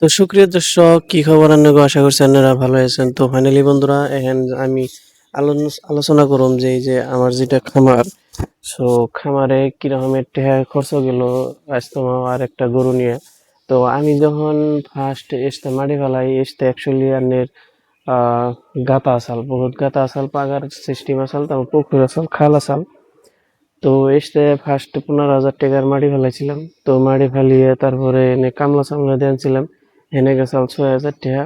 তো সুপ্রিয় দর্শক, কি খবর আপনাকে? আশা করছি আপনারা ভালো আছেন। তো ফাইনালি বন্ধুরা, এখন আমি আলোচনা করুম যে এই যে আমার যেটা খামার, সো খামারে কিরকমের টাকা খরচ গেল আজ তোমার আর একটা গরু নিয়ে। তো আমি যখন ফার্স্ট এসতে মাটি ফেলাই এসতে অ্যাকচুয়ালি আনের আহ গাতা আসাল, বহুত গাতা আসাল, পাগার সিস্টেম আসাল, তারপর পুকুর আসাল, খাল আসাল। তো এসতে ফার্স্ট 15,000 টাকার মাটি ফেলাইছিলাম। তো মাটি ফেলিয়ে তারপরে এনে কামলা চামলা দিয়ে আনছিলাম, এনে গেছাল 6,000 টাকা।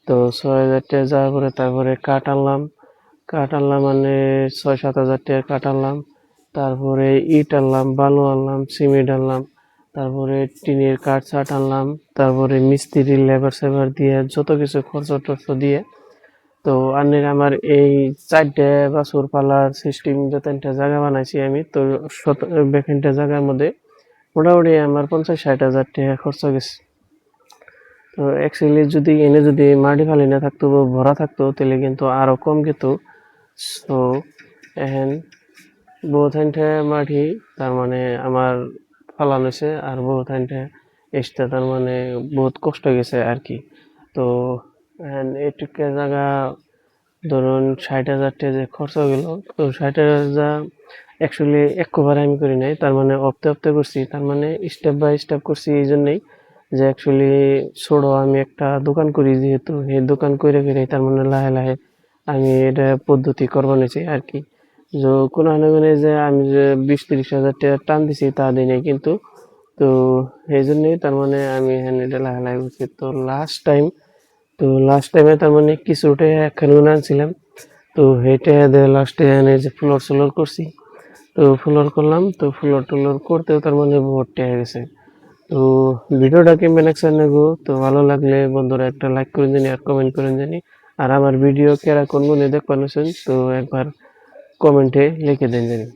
তো 6,000 টাকা যাওয়ার পরে তারপরে কাঠ আনলাম মানে 6-7 হাজার টাকা কাঠ আনলাম। তারপরে ইট আনলাম, বালু আনলাম, সিমেন্ট আনলাম। তারপরে টিনের কাঠ ছাট আনলাম। তারপরে মিস্ত্রি লেবার সেবার দিয়ে যত কিছু খরচ টরচ দিয়ে, তো আনের আমার এই 4টে বাছুর পালার সিস্টেম যতটা জায়গা বানাইছি আমি, তো বেখানটা জায়গার মধ্যে মোটামুটি আমার 50-60 হাজার টাকা খরচ গেছে। তো অ্যাকচুয়ালি যদি এনে যদি মাটি ফালি না থাকতো বা ভরা থাকতো তাহলে কিন্তু আরো কম যেত। সো এখন বহুত মাটি তার মানে আমার ফালান হয়েছে, আর বহুত এসতে তার মানে বহুত কষ্ট গেছে আর কি। তো এখন এইটুকু জায়গা ধরুন 60,000 টাকা যে খরচ গেল, তো 60,000 অ্যাকচুয়ালি একবারে আমি করি নাই, তার মানে অপ্তে অপ্তে করছি, তার মানে স্টেপ বাই স্টেপ করছি এই জন্যই যে অ্যাকচুয়ালি ছোট আমি একটা দোকান করি, যেহেতু এই দোকান করে করে তার মানে লাহে লাহে আমি এটা পদ্ধতি করবা নিয়েছি আর কি। যে কোনো মানে যে আমি যে 20-30 হাজার টাকা টান দিছি তা দিই নাই কিন্তু। তো এই জন্যই তার মানে আমি এটা লাহে লাহে করছি। তো লাস্ট টাইমে তার মানে কিছুটা একখান আনছিলাম। তো হেঁটে দিয়ে লাস্টে এনে যে ফ্লোর সোলর করছি। তো ফ্লোর করলাম, তো ফ্লোর টোলর করতেও তার মানে বহুত টাকা গেছে। তো ভিডিওটা কেমন লাগছে আপনাকে? তো ভালো লাগলে বন্ধুরা একটা লাইক করে জানি আর কমেন্ট করে জানি। আর আমার ভিডিও কেরা কোন গুলো দেখবেন তো একবার কমেন্টে লিখে দেন জানি।